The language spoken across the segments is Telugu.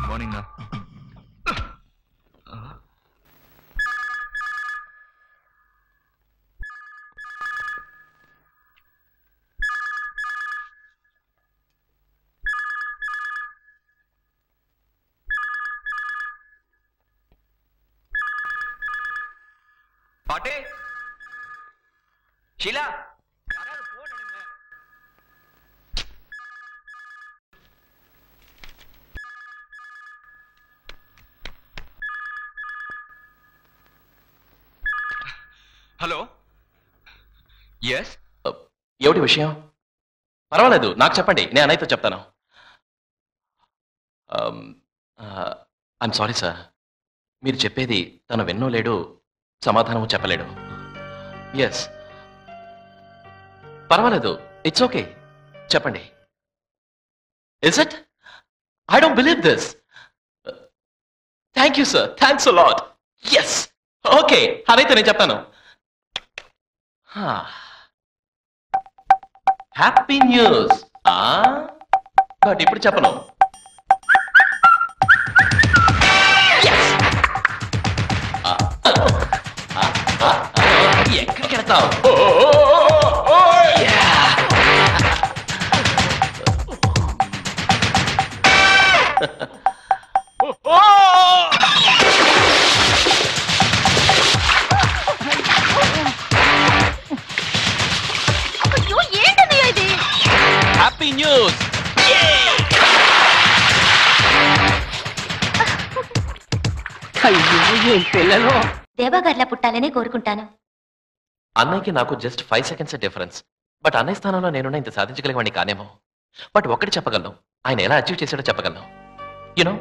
మార్నింగ్. பாட்டே, ஷீலா, யாராவது போன் எடுங்க. Hello, yes. ఏమిటి విషయం? పర్వాలేదు, నాకు చెప్పండి, నేను అన్నయ్యతో చెప్తాను. ఐఎమ్ సారీ సార్, మీరు చెప్పేది తను విన్నో లేడు, సమాధానము చెప్పలేడు. ఎస్, పర్వాలేదు, ఇట్స్ ఓకే, చెప్పండి. Is it? I don't believe this. Thank you sir, thanks a lot. Yes, okay, అదైతే నేను చెప్తాను. Happy news. బట్ ఇప్పుడు చెప్పను. ఎక్కడికి వెళ్తావు? Happy news. పిల్లలు దేవాగారిలా పుట్టాలనే కోరుకుంటాను. అన్నయ్యకి నాకు జస్ట్ 5 seconds డిఫరెన్స్. బట్ అన్నయ్య స్థానంలో నేనున్న ఇంత సాధించగలిగేవాడిని కానేమో. బట్ ఒక్కటి చెప్పగలను, ఆయన ఎలా అచీవ్ చేశాడో చెప్పగలను. You know,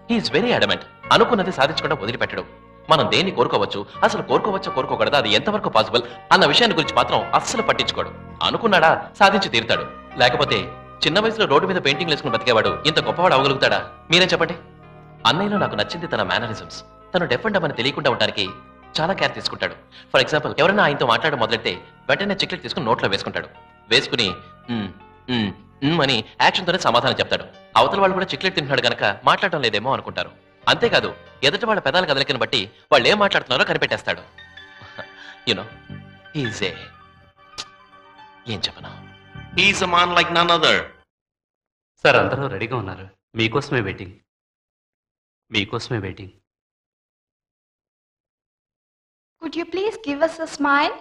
he's very adamant. అనుకున్నది సాధించకుండా వదిలిపెట్టడు. మనం దేన్ని కోరుకోవచ్చు, అసలు కోరుకోవచ్చో కోరుకోకూడదా, అది ఎంతవరకు పాసిబుల్ అన్న విషయాన్ని గురించి మాత్రం అస్సలు పట్టించుకోడు. అనుకున్నాడా సాధించి తీరుతాడు. లేకపోతే చిన్న వయసులో రోడ్డు మీద పెయింటింగ్ వేసుకుని బతికేవాడు ఇంత గొప్పవాడు అవగలుగుతాడా? మీరే చెప్పండి. అన్నయ్యలో నాకు నచ్చింది తన మేనరిజమ్స్. తను డెఫ్ అండ్ డమని తెలియకుండా ఉండడానికి చాలా కేర్ తీసుకుంటాడు. ఫర్ ఎగ్జాంపుల్, ఎవరైనా ఆయనతో మాట్లాడడం మొదలెడితే వెంటనే చిక్లెట్ తీసుకుని నోట్లో వేసుకుంటాడు. వేసుకుని అని యాక్షన్తోనే సమాధానం చెప్తాడు. అవతల వాళ్ళు కూడా చిక్లెట్ తింటున్నాడు కనుక మాట్లాడటం లేదేమో అనుకుంటారు. అంతేకాదు, ఎదుటి వాళ్ళ పెదాల కదలికను బట్టి వాళ్ళు ఏం మాట్లాడుతున్నారో కనిపెట్టేస్తాడు. యునో, ఏం చెప్పను, he's a man like none other. Sir, అందరూ రెడీగా ఉన్నారు. మీకోసమే waiting. Could you please give us a smile?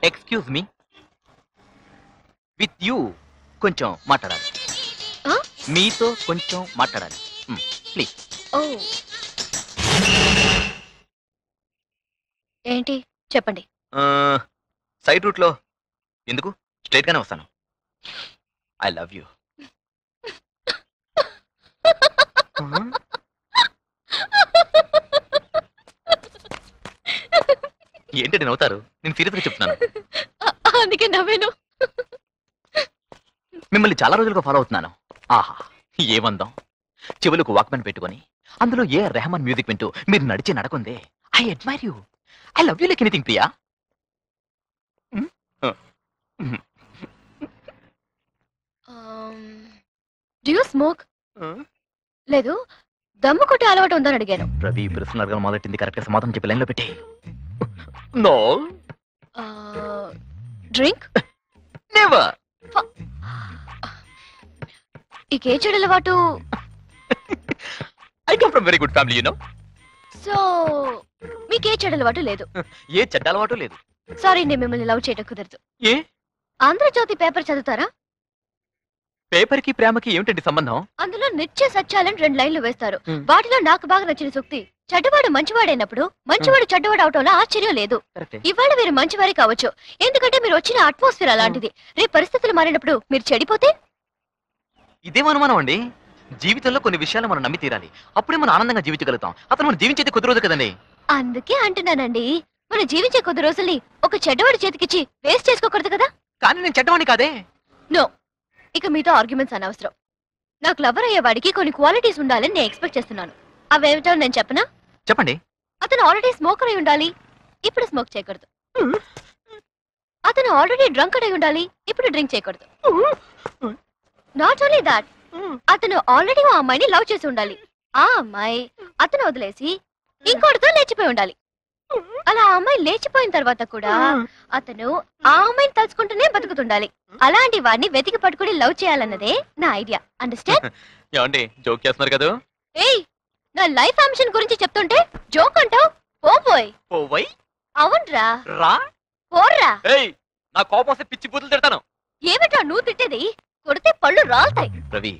Excuse me, with you కొంచెం మాట్లాడాలి. మీతో కొంచెం మాట్లాడాలి, ప్లీజ్. ఏంటి చెప్పండి. సైడ్ రూట్లో ఎందుకు, స్ట్రైట్ గానే వస్తాను. I love you. ఏంటంటే నవ్వుతారు? నేను సీరియస్గా చెప్తున్నాను. అందుకే నవ్వాను. మిమ్మల్ని చాలా రోజులుగా ఫాలో అవుతున్నాను. ఆహా, ఏమందాం. చెవులకు వాక్మెన్ పెట్టుకొని అందులో రెహమాన్ మ్యూజిక్ వింటూ మీరు నడిచి నడకుందే. I admire you. I love you like anything Priya. Do you smoke? లేదు, దమ్ము కొట్టే అలవాటు ఉందని అడిగాను. రవి ప్రశ్న అడగడం మొదలెట్టింది. కరెక్ట్గా సమాధానం చెప్పి లైన్లో పెట్టి. నో. Drink never. ఈ కే చెడు అలవాటు. I come from very good family you know. So మీకే చెడు అలవాటు లేదు. ఏ చెడ్డ అలవాటు లేదు. సారీ, నేను మిమ్మల్ని లవ్ చేయడం కుదరదు. ఏ ఆంధ్రజ్యోతి పేపర్ చదువుతారా? పేపర్ కి ప్రేమకి ఏమిటండి సంబంధం? అందులో నిత్య సత్యాలని 2 లైన్లు వేస్తారు. Hmm. వాటిలో నాకు బాగా నచ్చిన సూక్తి, చెడ్డవాడు మంచివాడైనప్పుడు మంచివాడు చెడ్డవాడు అవటంలో ఆశ్చర్యం లేదు. కరెక్టే. ఇవాళ మీరు మంచివారే కావచ్చు, ఎందుకంటే మీరు వచ్చిన అట్మాస్ఫియర్ అలాంటిది. రేపు పరిస్థితులు మారినప్పుడు మీరు చెడిపోతే? ఇదేం అనుమానం అండి. జీవితంలో కొన్ని విషయాలు మనం నమ్మి తీరాలి, అప్పుడే మనం ఆనందంగా జీవించగలుగుతాం. అతను మనం జీవించేది కుదరదు కదండి. అందుకే అంటున్నానండి, మనం జీవించే కొద్ది రోజుల్ని ఒక చెడ్డవాడి చేతికిచ్చి వేస్ట్ చేసుకోకూడదు కదా. కానీ నేను చెడ్డవాణ్ణి కాదే. నో, ఇక మీతో ఆర్గ్యుమెంట్స్ అనవసరం. నాకు లవర్ అయ్యేవాడికి కొన్ని క్వాలిటీస్ ఉండాలని నేను ఎక్స్పెక్ట్ చేస్తున్నాను. అవేమిటో నేను చెప్పనా? చెప్పండి. అతను ఆల్రెడీ స్మోకర్ అయి ఉండాలి, ఇప్పుడు స్మోక్ చేయకూడదు. అతను ఆల్రెడీ డ్రంకర్ అయి ఉండాలి, ఇప్పుడు డ్రింక్ చేయకూడదు. నాట్ ఓన్లీ దాట్, అతను ఆల్రెడీ ఆ అమ్మాయిని లవ్ చేసి ఉండాలి, ఆ అమ్మాయి అతను వదిలేసి ఇంకోటితో లేచిపోయి ఉండాలి. అలా ఆ అమ్మాయి లేచిపోయిన తర్వాత కూడా అతను ఆ అమ్మాయిని తలుచుకుంటూనే బతుకుతుండాలి. అలాంటి వాడిని వెతికి పట్టుకుని లవ్ చేయాలన్నదే నా ఐడియా. అండర్స్టాండ్? ఏమండి జోక్ చేస్తున్నారు కదా? ఏయ్, నా లైఫ్ అంబిషన్ గురించి చెప్తుంటే జోక్ అంటావు? పోయ్. పోవై అవునరా, రా. పోర్రా. ఏయ్, నా కోపం వస్తే పిచ్చి బూతులు తిడతాను. ఏమిట్రా నువ్వు తిట్టేది? కొడితే పళ్ళు రాలుతాయి. రవి,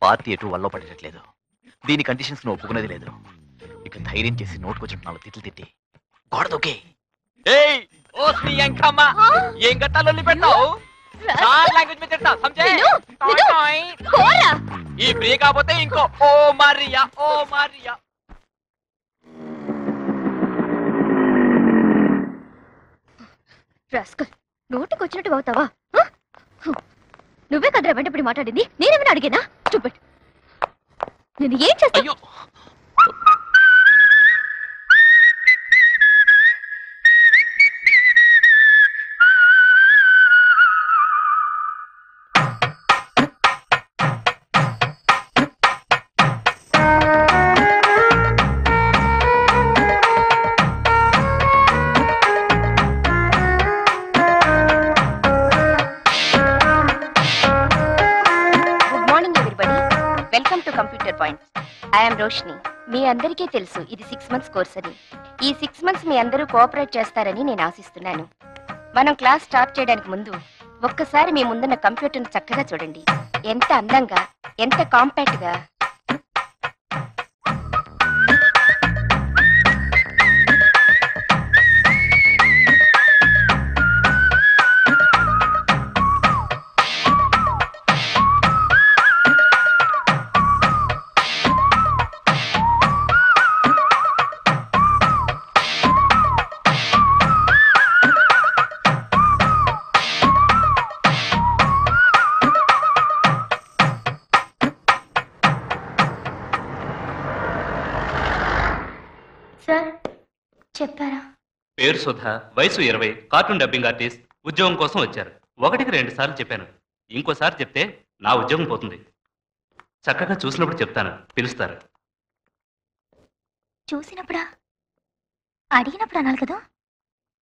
పార్టీ ఎటు వల్ల పడేటట్లేదు. దీని కండిషన్స్ నువ్వు ఒప్పుకునేది లేదు. ఇక ధైర్యం చేసి నోటుకొచ్చిన 4 తిట్లు తిట్టి గోడదోకే. ఏయ్ ఓస్ నీ ఎంకమ్మ, ఏం గట్టాలొల్లి పెట్టావు? చార్ లాంగ్వేజ్ మీద తిడతా సమझे? పోరా. ఈ ఫ్రీ కాకపోతే ఇంకో ఓ మారియా, ఓ మారియా. రాస్కల్, నోటికి వచ్చినట్టు అవుతావా? నువ్వే కదరా వెంటపడి మాట్లాడింది, నేనేమైనా అడిగానా? స్టూపిడ్. నేను ఏం చేస్తా? అయ్యో, ఐఎమ్ రోషిని. మీ అందరికీ తెలుసు ఇది 6 months కోర్స్ అని. ఈ 6 months మీ అందరూ కోఆపరేట్ చేస్తారని నేను ఆశిస్తున్నాను. మనం క్లాస్ స్టార్ట్ చేయడానికి ముందు ఒక్కసారి మీ ముందున్న కంప్యూటర్ని చక్కగా చూడండి. ఎంత అందంగా, ఎంత కాంపాక్ట్ గా. చెప్పారా? పేరు సుధా, వయసు 20, కార్టూన్ డబ్బింగ్ ఆర్టిస్ట్, ఉద్యోగం కోసం వచ్చారు. 1కి 2 సార్లు చెప్పాను, ఇంకోసారి చెప్తే నా ఉద్యోగం పోతుంది. చక్కగా చూసినప్పుడు చెప్తాను, పిలుస్తారు. చూసినప్పుడా? అడిగినప్పుడు అనాలి కదా.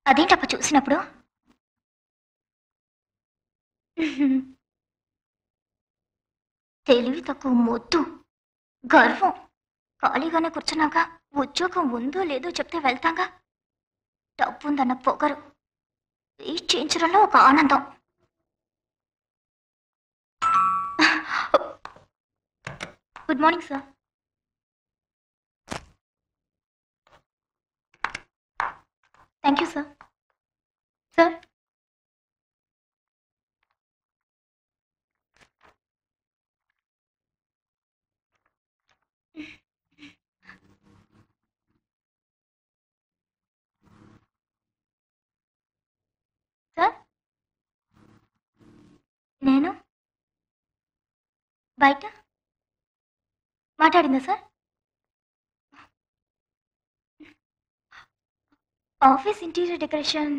అదేంటప్ప చూసినప్పుడు? తెలివి తక్కువ, మొద్దు, గర్వం. ఖాళీగానే కూర్చున్నాక ఉద్యోగం ఉందో లేదో చెప్తే వెళ్తాగా. డబ్బు ఉందన్న పొగరు, వెయిట్ చేయించడంలో ఒక ఆనందం. Good morning sir. Thank you sir. Sir, sir, నేను బయట మాట్లాడిందా సార్? ఆఫీస్ ఇంటీరియర్ డెకరేషన్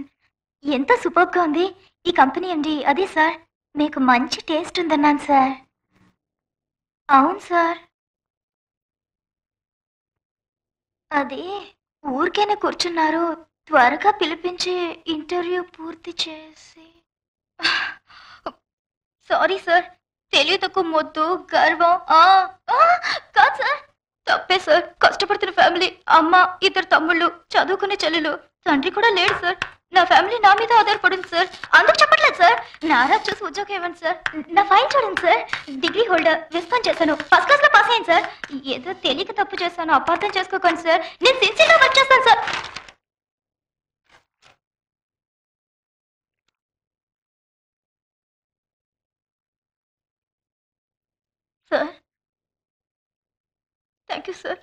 ఎంత సూపర్గా ఉంది. ఈ కంపెనీ ఎండి అదే సార్, మీకు మంచి టేస్ట్ ఉందన్నాను సార్. అవును సార్. అదే ఊరికైనా కూర్చున్నారు, త్వరగా పిలిపించి ఇంటర్వ్యూ పూర్తి చేసి. సారీ సార్, తెలియతకు మొద్దు గర్వం. కాదు సార్, తప్పే సార్. కష్టపడుతున్న ఫ్యామిలీ, అమ్మ, ఇద్దరు తమ్ముళ్ళు, చదువుకునే చెల్లెలు, తండ్రి కూడా లేడు సార్. నా ఫ్యామిలీ నా మీద ఆధారపడింది సార్. అందుకు చెప్పట్లేదు సార్. నారా చూసి ఉద్యోగం ఇవ్వండి సార్. నా ఫైల్ చూడండి సార్. డిగ్రీ హోల్డర్, రెస్పాన్స్ చేశాను, ఫస్ట్ క్లాస్ లో పాస్ అయ్యాను సార్. ఏదో తెలియక తప్పు చేశాను, అపార్థం చేసుకోకండి సార్. నేను సిన్సియర్గా వర్క్ చేస్తాను sir. Sir, thank you sir.